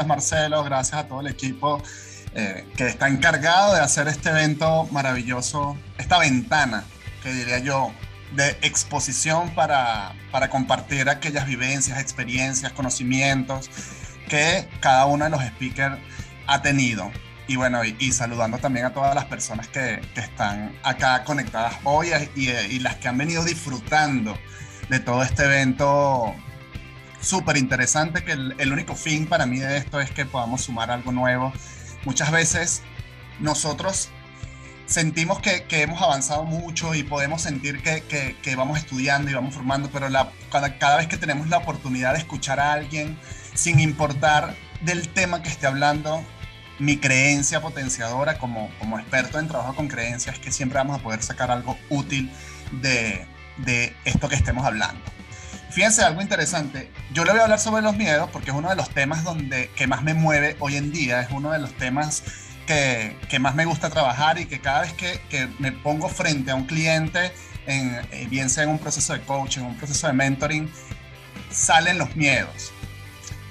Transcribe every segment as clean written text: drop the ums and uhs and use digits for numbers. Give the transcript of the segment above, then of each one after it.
gracias Marcelo, gracias a todo el equipo que está encargado de hacer este evento maravilloso, esta ventana, que diría yo, de exposición para compartir aquellas vivencias, experiencias, conocimientos que cada uno de los speakers ha tenido. Y bueno, y saludando también a todas las personas que están acá conectadas hoy y las que han venido disfrutando de todo este evento súper interesante, que el único fin para mí de esto es que podamos sumar algo nuevo. Muchas veces nosotros sentimos que hemos avanzado mucho y podemos sentir que vamos estudiando y vamos formando, pero cada vez que tenemos la oportunidad de escuchar a alguien, sin importar del tema que esté hablando, mi creencia potenciadora como experto en trabajo con creencias es que siempre vamos a poder sacar algo útil de esto que estemos hablando. Fíjense algo interesante, yo le voy a hablar sobre los miedos porque es uno de los temas que más me mueve hoy en día, es uno de los temas que más me gusta trabajar y que cada vez que me pongo frente a un cliente, bien sea en un proceso de coaching, en un proceso de mentoring, salen los miedos.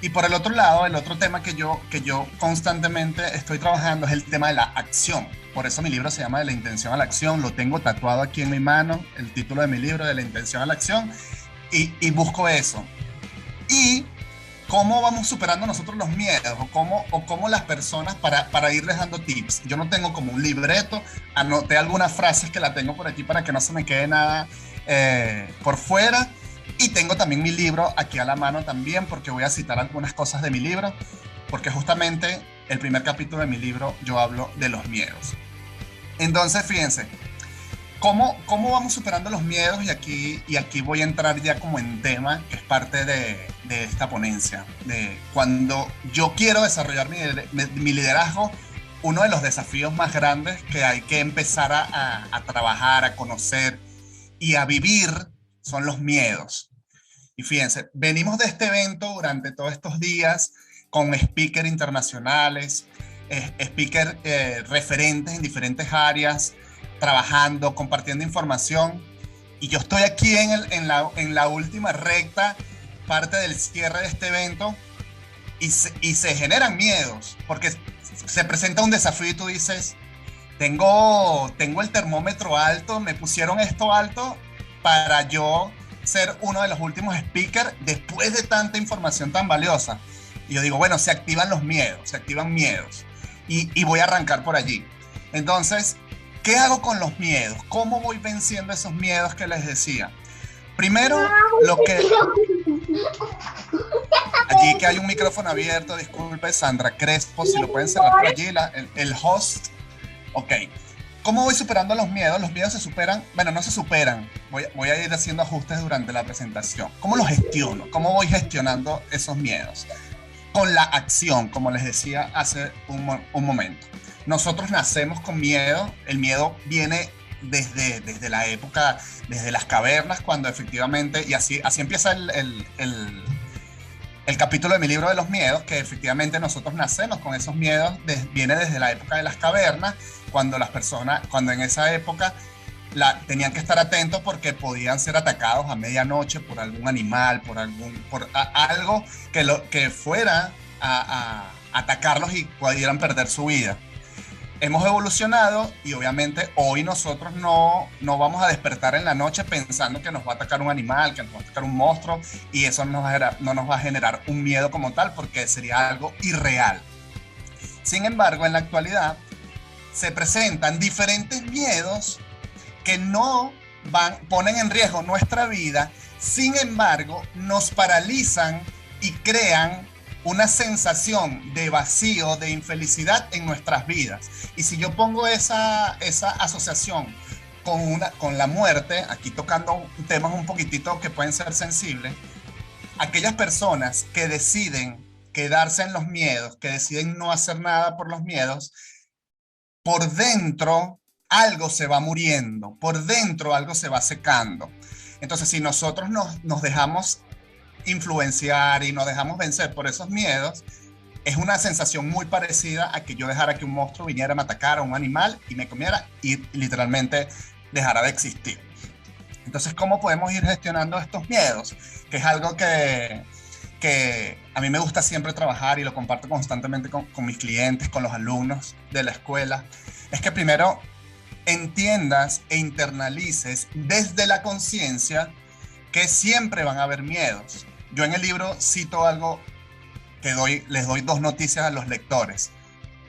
Y por el otro lado, el otro tema que yo constantemente estoy trabajando es el tema de la acción. Por eso mi libro se llama De la intención a la acción. Lo tengo tatuado aquí en mi mano, el título de mi libro, De la intención a la acción. Y busco eso. Y cómo vamos superando nosotros los miedos o cómo las personas para irles dando tips. Yo no tengo como un libreto, anoté algunas frases que la tengo por aquí para que no se me quede nada por fuera. Y tengo también mi libro aquí a la mano también, porque voy a citar algunas cosas de mi libro, porque justamente el primer capítulo de mi libro yo hablo de los miedos. Entonces, fíjense, ¿cómo vamos superando los miedos? Y aquí voy a entrar ya como en tema, que es parte de esta ponencia. De cuando yo quiero desarrollar mi liderazgo, uno de los desafíos más grandes que hay que empezar a trabajar, a conocer y a vivir son los miedos. Y fíjense, venimos de este evento durante todos estos días con speakers internacionales, speakers referentes en diferentes áreas, trabajando, compartiendo información. Y yo estoy aquí en la última recta, parte del cierre de este evento, y se generan miedos, porque se presenta un desafío y tú dices, tengo el termómetro alto, me pusieron esto alto para yo ser uno de los últimos speakers después de tanta información tan valiosa. Y yo digo, bueno, se activan miedos y voy a arrancar por allí. Entonces, ¿qué hago con los miedos? ¿Cómo voy venciendo esos miedos que les decía? Primero, allí que hay un micrófono abierto, disculpe, Sandra Crespo, si lo pueden cerrar por allí, el host. Ok. ¿Cómo voy superando los miedos? Los miedos se superan, bueno, no se superan. Voy a ir haciendo ajustes durante la presentación. ¿Cómo los gestiono? ¿Cómo voy gestionando esos miedos? Con la acción, como les decía hace un momento. Nosotros nacemos con miedo. El miedo viene desde la época, desde las cavernas, cuando efectivamente, y así empieza el capítulo de mi libro de los miedos, que efectivamente nosotros nacemos con esos miedos, viene desde la época de las cavernas, cuando en esa época tenían que estar atentos porque podían ser atacados a medianoche por algún animal, por algo que fuera a atacarlos y pudieran perder su vida. Hemos evolucionado y obviamente hoy nosotros no vamos a despertar en la noche pensando que nos va a atacar un animal, que nos va a atacar un monstruo, y eso no nos va a generar un miedo como tal, porque sería algo irreal. Sin embargo, en la actualidad se presentan diferentes miedos que no ponen en riesgo nuestra vida, sin embargo, nos paralizan y crean una sensación de vacío, de infelicidad en nuestras vidas. Y si yo pongo esa asociación con la muerte, aquí tocando temas un poquitito que pueden ser sensibles, aquellas personas que deciden quedarse en los miedos, que deciden no hacer nada por los miedos, por dentro algo se va muriendo, por dentro algo se va secando. Entonces, si nosotros nos dejamos influenciar y nos dejamos vencer por esos miedos, es una sensación muy parecida a que yo dejara que un monstruo viniera a me atacara, un animal, y me comiera y literalmente dejara de existir. Entonces, ¿cómo podemos ir gestionando estos miedos? Que es algo que que a mí me gusta siempre trabajar y lo comparto constantemente con mis clientes, con los alumnos de la escuela, es que primero entiendas e internalices desde la conciencia que siempre van a haber miedos. Yo en el libro cito algo que les doy dos noticias a los lectores.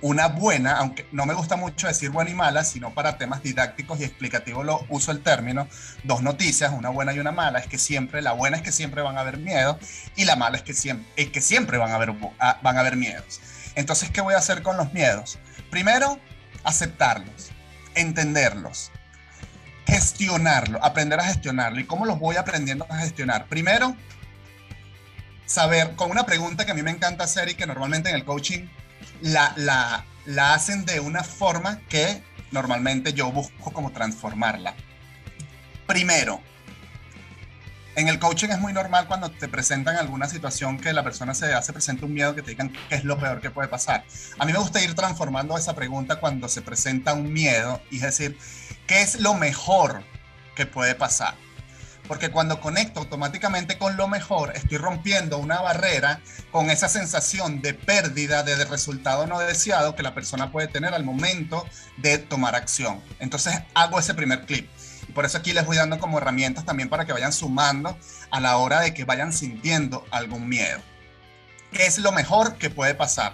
Una buena, aunque no me gusta mucho decir buena y mala, sino para temas didácticos y explicativos lo uso el término, dos noticias, una buena y una mala, es que siempre, la buena es que siempre van a haber miedos y la mala es que siempre van a haber miedos. Entonces, ¿qué voy a hacer con los miedos? Primero, aceptarlos, entenderlos, gestionarlo, aprender a gestionarlo. ¿Y cómo los voy aprendiendo a gestionar? Primero, saber, con una pregunta que a mí me encanta hacer y que normalmente en el coaching la hacen de una forma que normalmente yo busco como transformarla. Primero, en el coaching es muy normal cuando te presentan alguna situación que la persona se hace presente un miedo, que te digan qué es lo peor que puede pasar. A mí me gusta ir transformando esa pregunta cuando se presenta un miedo y es decir, ¿qué es lo mejor que puede pasar? Porque cuando conecto automáticamente con lo mejor, estoy rompiendo una barrera con esa sensación de pérdida, de resultado no deseado que la persona puede tener al momento de tomar acción. Entonces hago ese primer clip. Y por eso aquí les voy dando como herramientas también para que vayan sumando a la hora de que vayan sintiendo algún miedo. ¿Qué es lo mejor que puede pasar?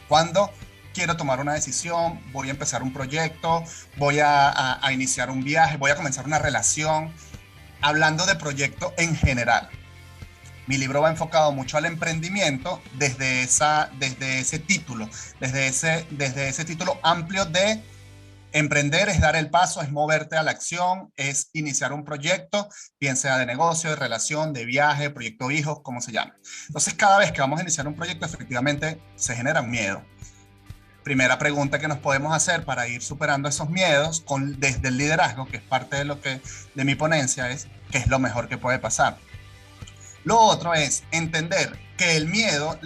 Cuando quiero tomar una decisión, voy a empezar un proyecto, voy a iniciar un viaje, voy a comenzar una relación. Hablando de proyecto en general, mi libro va enfocado mucho al emprendimiento desde ese título, desde ese título amplio de emprender es dar el paso, es moverte a la acción, es iniciar un proyecto, bien sea de negocio, de relación, de viaje, proyecto hijos, como se llame. Entonces, cada vez que vamos a iniciar un proyecto, efectivamente se genera un miedo. Primera pregunta que nos podemos hacer para ir superando esos miedos desde el liderazgo, que es parte de mi ponencia, es qué es lo mejor que puede pasar. Lo otro es entender que el miedo,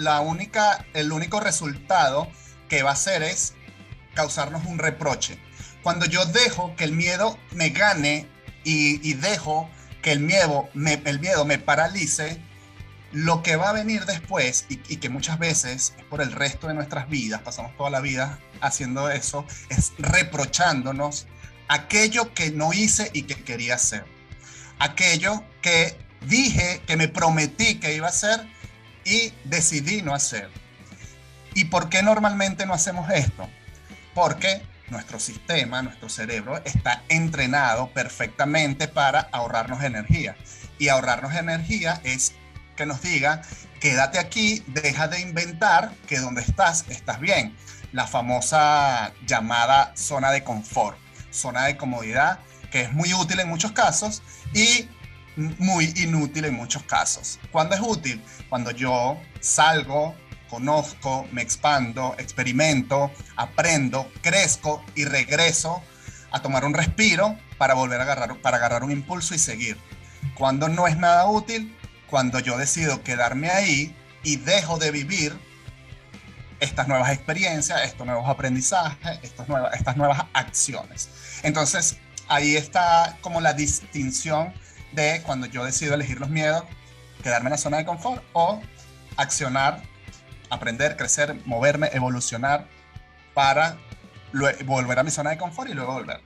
el único resultado que va a hacer es causarnos un reproche. Cuando yo dejo que el miedo me gane y dejo que el miedo me paralice, lo que va a venir después, y que muchas veces es por el resto de nuestras vidas, pasamos toda la vida haciendo eso, es reprochándonos aquello que no hice y que quería hacer. Aquello que dije, que me prometí que iba a hacer y decidí no hacer. ¿Y por qué normalmente no hacemos esto? Porque nuestro sistema, nuestro cerebro está entrenado perfectamente para ahorrarnos energía. Y ahorrarnos energía es que nos diga, quédate aquí, deja de inventar, que donde estás bien. La famosa llamada zona de confort, zona de comodidad, que es muy útil en muchos casos y muy inútil en muchos casos. ¿Cuándo es útil? Cuando yo salgo, conozco, me expando, experimento, aprendo, crezco y regreso a tomar un respiro para volver para agarrar un impulso y seguir. Cuando no es nada útil, cuando yo decido quedarme ahí y dejo de vivir estas nuevas experiencias, estos nuevos aprendizajes, estas nuevas acciones. Entonces, ahí está como la distinción de cuando yo decido elegir los miedos, quedarme en la zona de confort o accionar, aprender, crecer, moverme, evolucionar para volver a mi zona de confort y luego volver.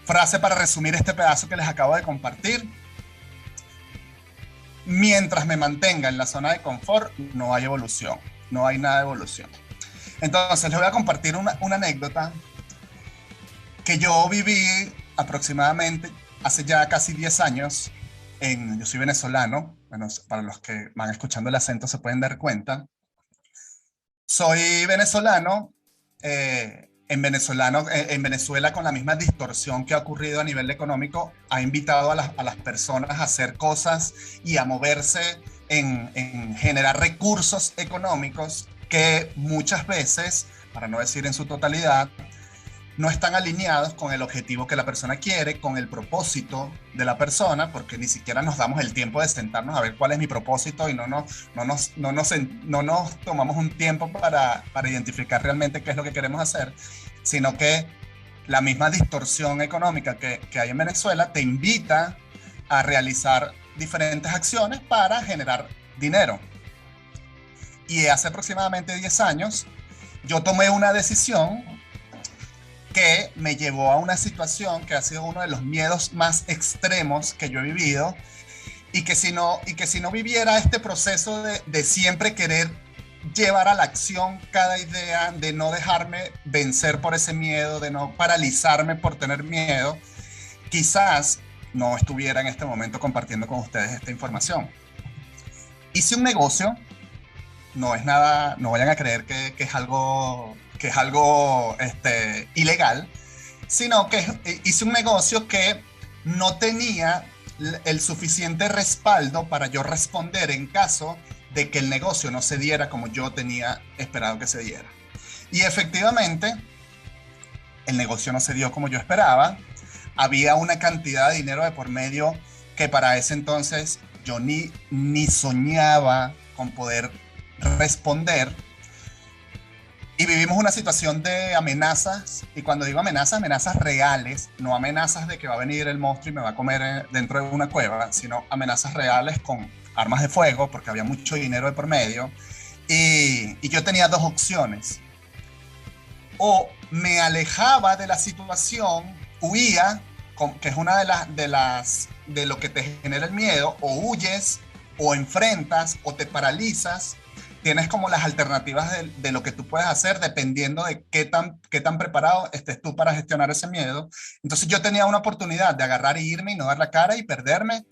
Frase para resumir este pedazo que les acabo de compartir. Mientras me mantenga en la zona de confort, no hay evolución, no hay nada de evolución. Entonces, les voy a compartir una anécdota que yo viví aproximadamente hace ya casi 10 años. Yo soy venezolano, bueno, para los que van escuchando el acento se pueden dar cuenta. Soy venezolano, en Venezuela, con la misma distorsión que ha ocurrido a nivel económico, ha invitado a las personas a hacer cosas y a moverse en generar recursos económicos que muchas veces, para no decir en su totalidad, no están alineados con el objetivo que la persona quiere, con el propósito de la persona, porque ni siquiera nos damos el tiempo de sentarnos a ver cuál es mi propósito y no nos tomamos un tiempo para identificar realmente qué es lo que queremos hacer, sino que la misma distorsión económica que hay en Venezuela te invita a realizar diferentes acciones para generar dinero. Y hace aproximadamente 10 años yo tomé una decisión que me llevó a una situación que ha sido uno de los miedos más extremos que yo he vivido, y que si no viviera este proceso de siempre querer llevar a la acción cada idea, de no dejarme vencer por ese miedo, de no paralizarme por tener miedo, quizás no estuviera en este momento compartiendo con ustedes esta información. Hice un negocio, no es nada, no vayan a creer que es algo ilegal, sino que hice un negocio que no tenía el suficiente respaldo para yo responder en caso de que el negocio no se diera como yo tenía esperado que se diera. Y efectivamente, el negocio no se dio como yo esperaba. Había una cantidad de dinero de por medio que para ese entonces yo ni soñaba con poder responder. Y vivimos una situación de amenazas, y cuando digo amenazas, amenazas reales, no amenazas de que va a venir el monstruo y me va a comer dentro de una cueva, sino amenazas reales con armas de fuego, porque había mucho dinero de por medio. Y yo tenía dos opciones: o me alejaba de la situación, huía, que es una de lo que te genera el miedo, o huyes, o enfrentas, o te paralizas. Tienes como las alternativas de lo que tú puedes hacer dependiendo de qué tan preparado estés tú para gestionar ese miedo. Entonces yo tenía una oportunidad de agarrar e irme y no dar la cara y perderme,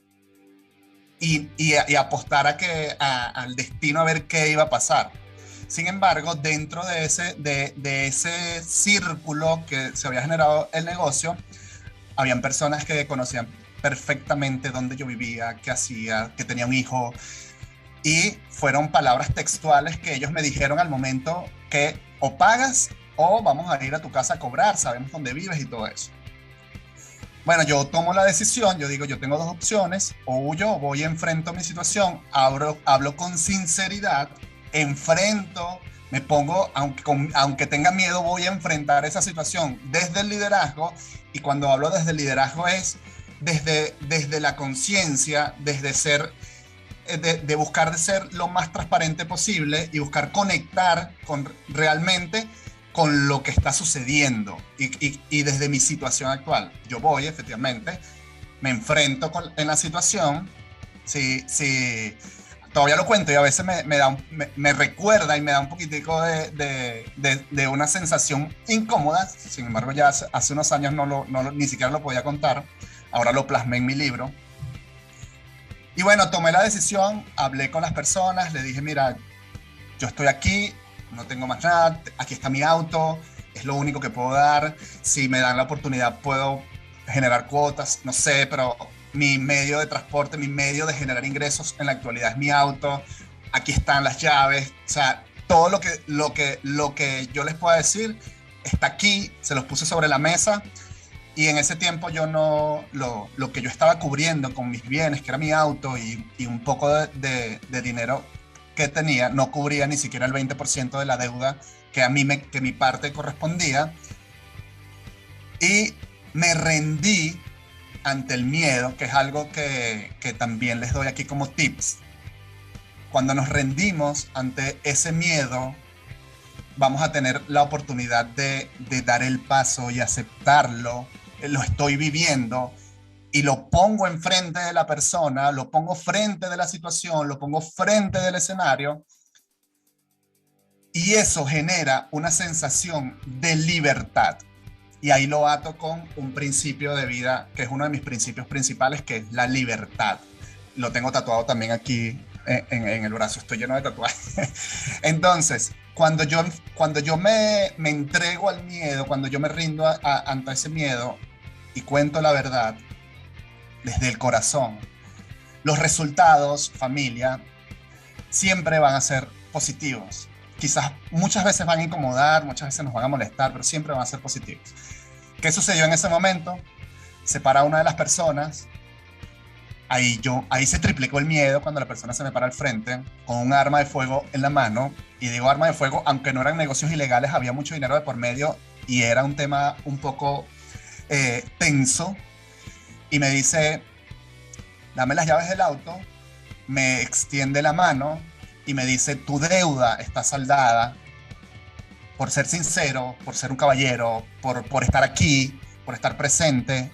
y apostar al destino a ver qué iba a pasar. Sin embargo, dentro de ese círculo que se había generado el negocio, habían personas que conocían perfectamente dónde yo vivía, qué hacía, que tenía un hijo. Y fueron palabras textuales que ellos me dijeron al momento: que o pagas o vamos a ir a tu casa a cobrar, sabemos dónde vives y todo eso. Bueno, yo tomo la decisión, yo digo, yo tengo dos opciones: o huyo o voy y enfrento mi situación, hablo con sinceridad, enfrento, me pongo, aunque tenga miedo, voy a enfrentar esa situación desde el liderazgo. Y cuando hablo desde el liderazgo es desde la conciencia, desde ser... De buscar de ser lo más transparente posible y buscar conectar realmente con lo que está sucediendo, y desde mi situación actual. Yo voy, efectivamente, me enfrento en la situación. Sí, todavía lo cuento y a veces me recuerda y me da un poquitico de una sensación incómoda. Sin embargo, ya hace unos años ni siquiera lo podía contar. Ahora lo plasmé en mi libro. Y bueno, tomé la decisión, hablé con las personas, le dije: mira, yo estoy aquí, no tengo más nada, aquí está mi auto, es lo único que puedo dar. Si me dan la oportunidad puedo generar cuotas, no sé, pero mi medio de transporte, mi medio de generar ingresos en la actualidad es mi auto. Aquí están las llaves, o sea, todo lo que yo les pueda decir está aquí, se los puse sobre la mesa. Y en ese tiempo yo lo que yo estaba cubriendo con mis bienes, que era mi auto y un poco de dinero que tenía, no cubría ni siquiera el 20% de la deuda que mi parte correspondía. Y me rendí ante el miedo, que es algo que también les doy aquí como tips. Cuando nos rendimos ante ese miedo, vamos a tener la oportunidad de dar el paso y aceptarlo. Lo estoy viviendo y lo pongo enfrente de la persona, lo pongo frente de la situación, lo pongo frente del escenario, y eso genera una sensación de libertad. Y ahí lo ato con un principio de vida que es uno de mis principios principales, que es la libertad. Lo tengo tatuado también aquí en el brazo, estoy lleno de tatuajes. Entonces, cuando yo me entrego al miedo, cuando yo me rindo ante ese miedo y cuento la verdad desde el corazón, los resultados, familia, siempre van a ser positivos. Quizás muchas veces van a incomodar, muchas veces nos van a molestar, pero siempre van a ser positivos. ¿Qué sucedió en ese momento? Se para una de las personas. Ahí se triplicó el miedo cuando la persona se me para al frente con un arma de fuego en la mano. Y digo arma de fuego, aunque no eran negocios ilegales, había mucho dinero de por medio y era un tema un poco tenso. Y me dice: dame las llaves del auto me extiende la mano y me dice, tu deuda está saldada por ser sincero, por ser un caballero, por estar aquí, por estar presente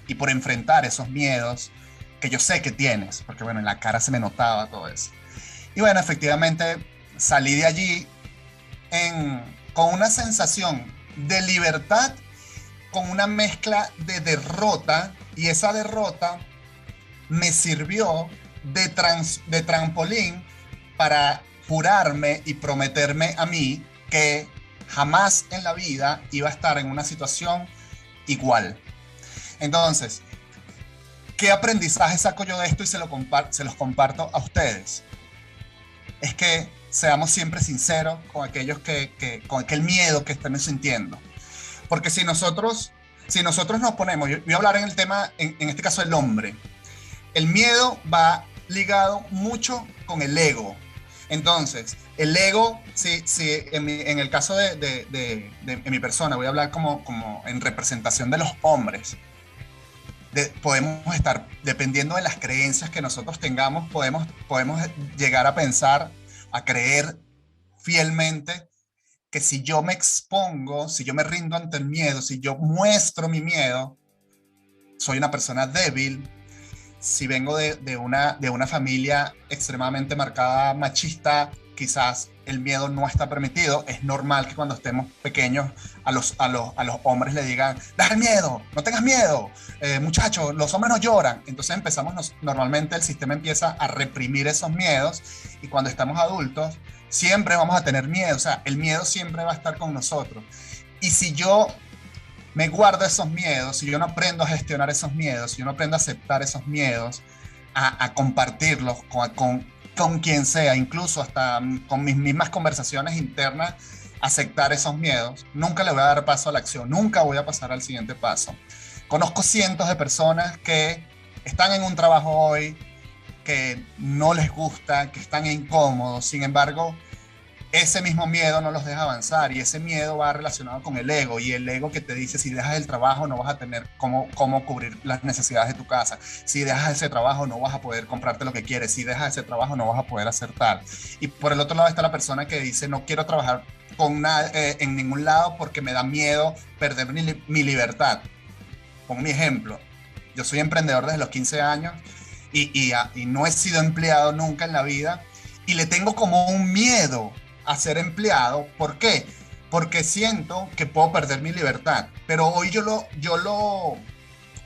y por enfrentar esos miedos que yo sé que tienes, porque bueno, en la cara se me notaba todo eso. Y bueno, efectivamente salí de allí con una sensación de libertad, con una mezcla de derrota, y esa derrota me sirvió de trampolín para jurarme y prometerme a mí que jamás en la vida iba a estar en una situación igual. Entonces, ¿qué aprendizaje saco yo de esto y se los comparto a ustedes? Es que seamos siempre sinceros con aquellos con aquel miedo que estén sintiendo. Porque si nosotros nos ponemos, yo voy a hablar en el tema, en este caso el hombre, el miedo va ligado mucho con el ego. Entonces, el ego, si en el caso de mi persona, voy a hablar como en representación de los hombres, podemos estar, dependiendo de las creencias que nosotros tengamos, podemos llegar a pensar, a creer fielmente que si yo me expongo, si yo me rindo ante el miedo, si yo muestro mi miedo, soy una persona débil. Si vengo de una familia extremadamente marcada machista, quizás el miedo no está permitido. Es normal que cuando estemos pequeños a los hombres le digan, deja el miedo, no tengas miedo, muchachos, los hombres no lloran. Entonces normalmente el sistema empieza a reprimir esos miedos, y cuando estamos adultos siempre vamos a tener miedo. O sea, el miedo siempre va a estar con nosotros. Y si yo me guardo esos miedos, si yo no aprendo a gestionar esos miedos, si yo no aprendo a aceptar esos miedos, a compartirlos con quien sea, incluso hasta con mis mismas conversaciones internas, aceptar esos miedos, nunca le voy a dar paso a la acción, nunca voy a pasar al siguiente paso. Conozco cientos de personas que están en un trabajo hoy que no les gusta, que están incómodos, sin embargo, ese mismo miedo no los deja avanzar, y ese miedo va relacionado con el ego, y el ego que te dice, si dejas el trabajo no vas a tener cómo cubrir las necesidades de tu casa, si dejas ese trabajo no vas a poder comprarte lo que quieres, si dejas ese trabajo no vas a poder hacer tal. Y por el otro lado está la persona que dice, no quiero trabajar en ningún lado porque me da miedo perder mi libertad. Pongo mi ejemplo, yo soy emprendedor desde los 15 años y no he sido empleado nunca en la vida, y le tengo como un miedo a ser empleado. ¿Por qué? Porque siento que puedo perder mi libertad. Pero hoy yo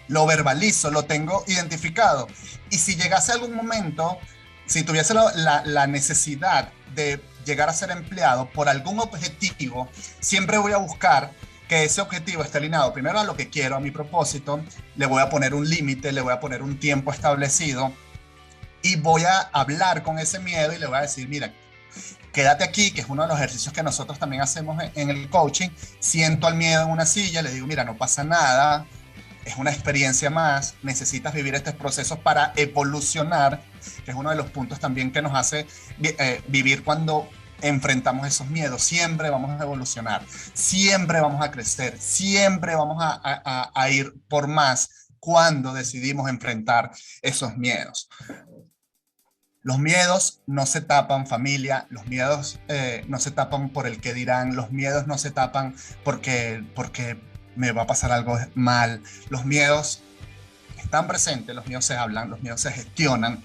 lo verbalizo, lo tengo identificado. Y si llegase algún momento, si tuviese la necesidad de llegar a ser empleado por algún objetivo, siempre voy a buscar que ese objetivo esté alineado primero a lo que quiero, a mi propósito. Le voy a poner un límite, le voy a poner un tiempo establecido, y voy a hablar con ese miedo y le voy a decir, mira, quédate aquí, que es uno de los ejercicios que nosotros también hacemos en el coaching. Siento al miedo en una silla, le digo, mira, no pasa nada, es una experiencia más, necesitas vivir estos procesos para evolucionar, que es uno de los puntos también que nos hace vivir cuando enfrentamos esos miedos. Siempre vamos a evolucionar, siempre vamos a crecer, siempre vamos a ir por más cuando decidimos enfrentar esos miedos. Los miedos no se tapan, familia. Los miedos no se tapan por el que dirán. Los miedos no se tapan porque me va a pasar algo mal. Los miedos están presentes, los miedos se hablan, los miedos se gestionan.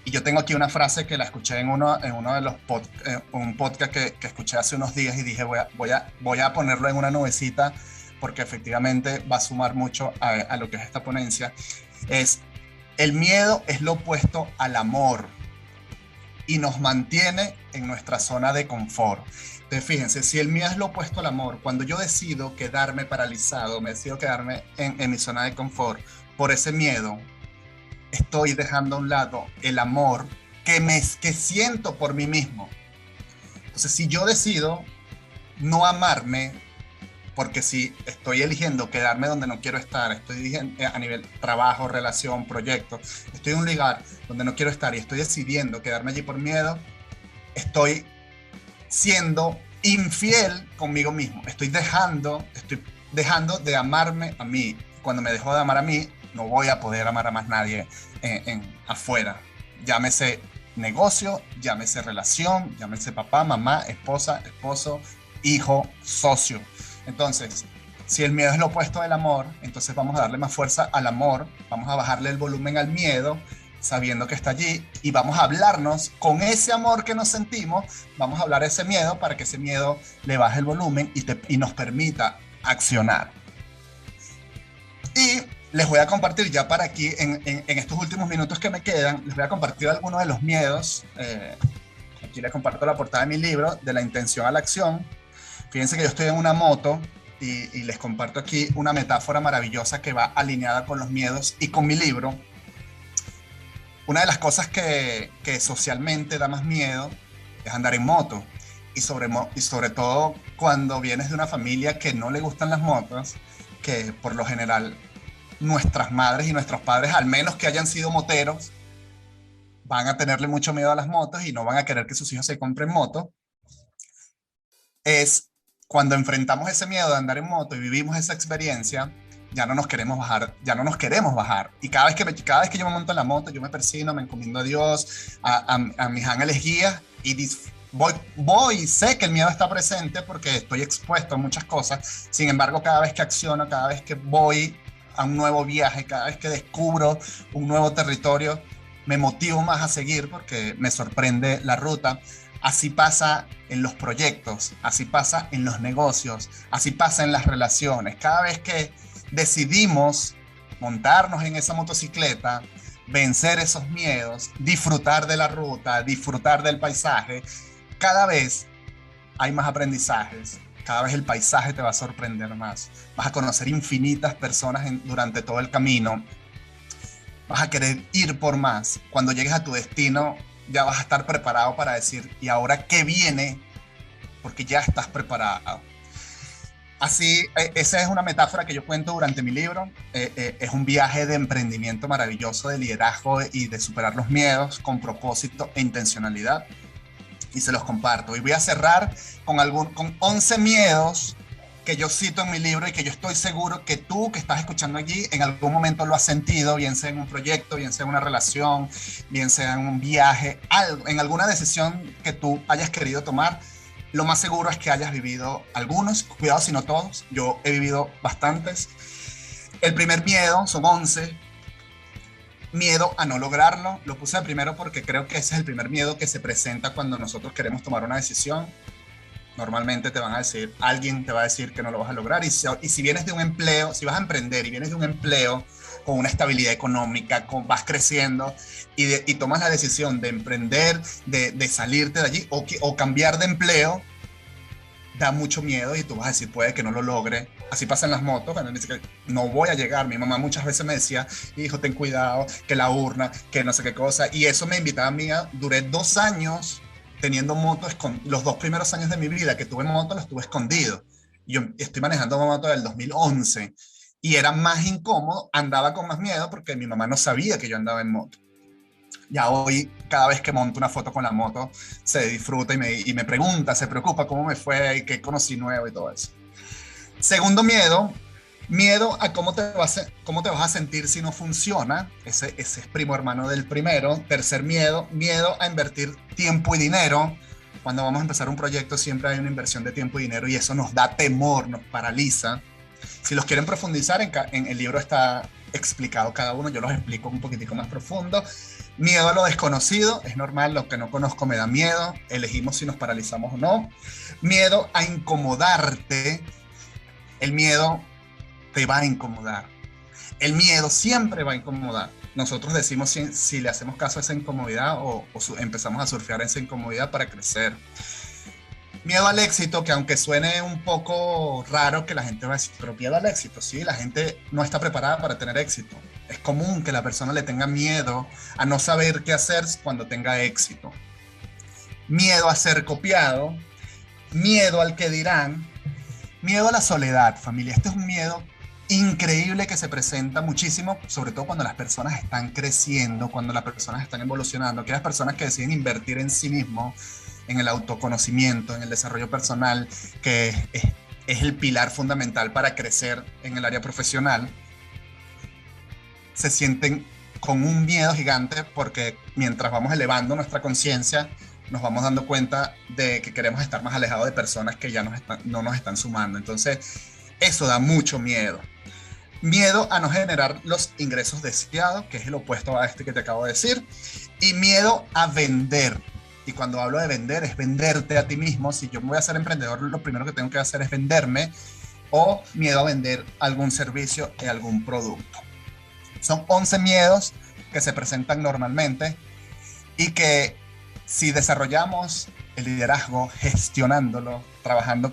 Y yo tengo aquí una frase que la escuché en uno de los un podcast que escuché hace unos días, y dije, voy a ponerlo en una nubecita porque efectivamente va a sumar mucho a lo que es esta ponencia. El miedo es lo opuesto al amor y nos mantiene en nuestra zona de confort. Entonces, fíjense, si el miedo es lo opuesto al amor, cuando yo decido quedarme paralizado, me decido quedarme en mi zona de confort por ese miedo, estoy dejando a un lado el amor que siento por mí mismo. Entonces, si yo decido no amarme, porque si estoy eligiendo quedarme donde no quiero estar, estoy a nivel trabajo, relación, proyecto, estoy en un lugar donde no quiero estar y estoy decidiendo quedarme allí por miedo, estoy siendo infiel conmigo mismo. Estoy dejando de amarme a mí. Cuando me dejo de amar a mí, no voy a poder amar a más nadie afuera. Llámese negocio, llámese relación, llámese papá, mamá, esposa, esposo, hijo, socio. Entonces, si el miedo es lo opuesto del amor, entonces vamos a darle más fuerza al amor, vamos a bajarle el volumen al miedo, sabiendo que está allí, y vamos a hablarnos con ese amor que nos sentimos, vamos a hablar de ese miedo para que ese miedo le baje el volumen y nos permita accionar. Y les voy a compartir ya para aquí, en estos últimos minutos que me quedan, les voy a compartir algunos de los miedos. Aquí les comparto la portada de mi libro, De la intención a la acción. Fíjense que yo estoy en una moto y les comparto aquí una metáfora maravillosa que va alineada con los miedos y con mi libro. Una de las cosas que socialmente da más miedo es andar en moto. Y sobre todo cuando vienes de una familia que no le gustan las motos, que por lo general nuestras madres y nuestros padres, al menos que hayan sido moteros, van a tenerle mucho miedo a las motos y no van a querer que sus hijos se compren moto. Es cuando enfrentamos ese miedo de andar en moto y vivimos esa experiencia, ya no nos queremos bajar, ya no nos queremos bajar. Y cada vez que yo me monto en la moto, yo me persino, me encomiendo a Dios, a mis ángeles guías, y voy, sé que el miedo está presente porque estoy expuesto a muchas cosas. Sin embargo, cada vez que acciono, cada vez que voy a un nuevo viaje, cada vez que descubro un nuevo territorio, me motivo más a seguir porque me sorprende la ruta. Así pasa en los proyectos, así pasa en los negocios, así pasa en las relaciones. Cada vez que decidimos montarnos en esa motocicleta, vencer esos miedos, disfrutar de la ruta, disfrutar del paisaje, cada vez hay más aprendizajes, cada vez el paisaje te va a sorprender más. Vas a conocer infinitas personas durante todo el camino. Vas a querer ir por más. Cuando llegues a tu destino, ya vas a estar preparado para decir, ¿y ahora qué viene? Porque ya estás preparado. Así, esa es una metáfora que yo cuento durante mi libro. Es un viaje de emprendimiento maravilloso, de liderazgo y de superar los miedos con propósito e intencionalidad. Y se los comparto. Y voy a cerrar con 11 miedos que yo cito en mi libro y que yo estoy seguro que tú que estás escuchando allí en algún momento lo has sentido, bien sea en un proyecto, bien sea en una relación, bien sea en un viaje, en alguna decisión que tú hayas querido tomar. Lo más seguro es que hayas vivido algunos, cuidado si no todos, yo he vivido bastantes. El primer miedo, son 11, miedo a no lograrlo. Lo puse de primero porque creo que ese es el primer miedo que se presenta cuando nosotros queremos tomar una decisión. Normalmente alguien te va a decir que no lo vas a lograr. Y si vienes de un empleo, si vas a emprender y vienes de un empleo con una estabilidad económica, vas creciendo y tomas la decisión de emprender, de salirte de allí o cambiar de empleo, da mucho miedo y tú vas a decir, puede que no lo logre. Así pasa en las motos, cuando dice que no voy a llegar. Mi mamá muchas veces me decía, hijo, ten cuidado, que la urna, que no sé qué cosa. Y eso me invitaba a mí, duré 2 años teniendo moto, los 2 primeros años de mi vida que tuve moto, los tuve escondido. Yo estoy manejando moto del 2011 y era más incómodo, andaba con más miedo porque mi mamá no sabía que yo andaba en moto. Ya hoy, cada vez que monto una foto con la moto, se disfruta y me pregunta, se preocupa cómo me fue y qué conocí nuevo y todo eso. Segundo miedo a cómo te vas a sentir si no funciona. Ese es primo hermano del primero. Tercer miedo a invertir tiempo y dinero. Cuando vamos a empezar un proyecto siempre hay una inversión de tiempo y dinero y eso nos da temor, nos paraliza. Si los quieren profundizar, en el libro está explicado cada uno, yo los explico un poquitico más profundo. Miedo a lo desconocido, es normal, lo que no conozco me da miedo, elegimos si nos paralizamos o no. Miedo a incomodarte, el miedo te va a incomodar. El miedo siempre va a incomodar. Nosotros decimos si le hacemos caso a esa incomodidad o empezamos a surfear esa incomodidad para crecer. Miedo al éxito, que aunque suene un poco raro que la gente va a decir, pero miedo al éxito, sí, la gente no está preparada para tener éxito. Es común que la persona le tenga miedo a no saber qué hacer cuando tenga éxito. Miedo a ser copiado, miedo al que dirán, miedo a la soledad, familia. Este es un miedo increíble que se presenta muchísimo, sobre todo cuando las personas están creciendo, cuando las personas están evolucionando, aquellas personas que deciden invertir en sí mismos, en el autoconocimiento, en el desarrollo personal, que es el pilar fundamental para crecer en el área profesional, se sienten con un miedo gigante, porque mientras vamos elevando nuestra conciencia, nos vamos dando cuenta de que queremos estar más alejados de personas que ya no nos están sumando. Entonces, eso da mucho miedo. Miedo a no generar los ingresos deseados, que es el opuesto a este que te acabo de decir. Y miedo a vender. Y cuando hablo de vender, es venderte a ti mismo. Si yo me voy a ser emprendedor, lo primero que tengo que hacer es venderme, o miedo a vender algún servicio y algún producto. Son 11 miedos que se presentan normalmente y que si desarrollamos el liderazgo gestionándolo, trabajando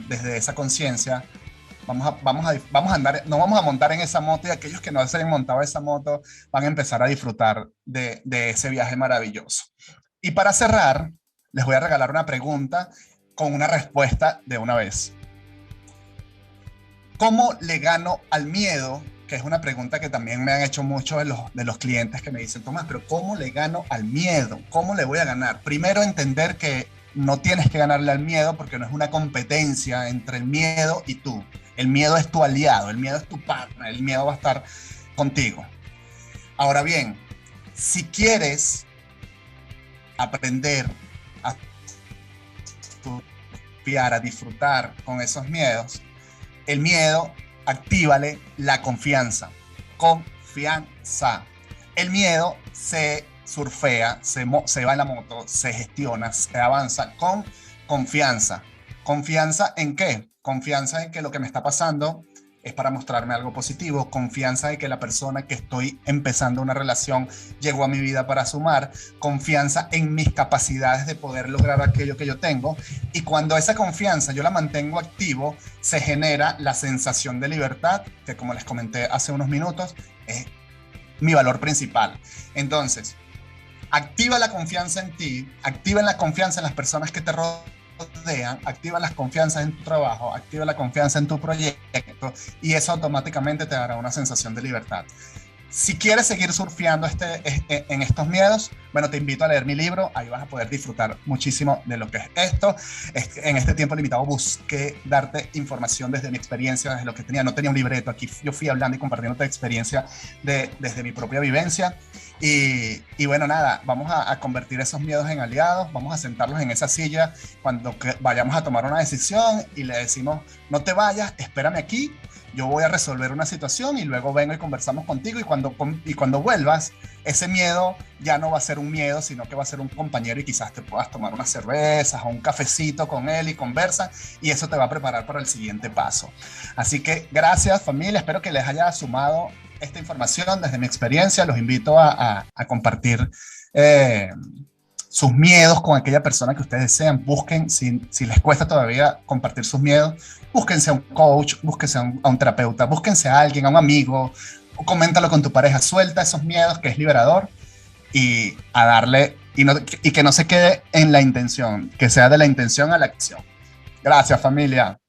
desde esa conciencia, vamos a andar, no vamos a montar en esa moto, y aquellos que no se han montado esa moto van a empezar a disfrutar de ese viaje maravilloso. Y para cerrar, les voy a regalar una pregunta con una respuesta de una vez. ¿Cómo le gano al miedo? Que es una pregunta que también me han hecho muchos de los clientes que me dicen, Tomás, pero ¿cómo le gano al miedo? ¿Cómo le voy a ganar? Primero, entender que no tienes que ganarle al miedo, porque no es una competencia entre el miedo y tú. El miedo es tu aliado, el miedo es tu partner, el miedo va a estar contigo. Ahora bien, si quieres aprender a estudiar, a disfrutar con esos miedos, el miedo, actívale la confianza. Confianza. El miedo se surfea, se va en la moto, se gestiona, se avanza con confianza. ¿Confianza en qué? Confianza en que lo que me está pasando es para mostrarme algo positivo. Confianza en que la persona que estoy empezando una relación llegó a mi vida para sumar. Confianza en mis capacidades de poder lograr aquello que yo tengo. Y cuando esa confianza yo la mantengo activo, se genera la sensación de libertad, que como les comenté hace unos minutos, es mi valor principal. Entonces, activa la confianza en ti, activa la confianza en las personas que te rodean, activa las confianzas en tu trabajo, activa la confianza en tu proyecto, y eso automáticamente te dará una sensación de libertad. Si quieres seguir surfeando en estos miedos, bueno, te invito a leer mi libro. Ahí vas a poder disfrutar muchísimo de lo que es esto. En este tiempo limitado busqué darte información desde mi experiencia, desde lo que tenía. No tenía un libreto, aquí yo fui hablando y compartiendo esta experiencia desde mi propia vivencia. Y bueno, nada, vamos a convertir esos miedos en aliados, vamos a sentarlos en esa silla cuando vayamos a tomar una decisión y le decimos, no te vayas, espérame aquí, yo voy a resolver una situación y luego vengo y conversamos contigo, y cuando vuelvas, ese miedo ya no va a ser un miedo, sino que va a ser un compañero, y quizás te puedas tomar unas cervezas o un cafecito con él y conversa, y eso te va a preparar para el siguiente paso. Así que gracias, familia, espero que les haya sumado esta información desde mi experiencia. Los invito a compartir sus miedos con aquella persona que ustedes desean. Busquen, si les cuesta todavía compartir sus miedos, búsquense a un coach, búsquense a un terapeuta, búsquense a alguien, a un amigo, o coméntalo con tu pareja. Suelta esos miedos, que es liberador, y a darle, y que no se quede en la intención, que sea de la intención a la acción. Gracias, familia.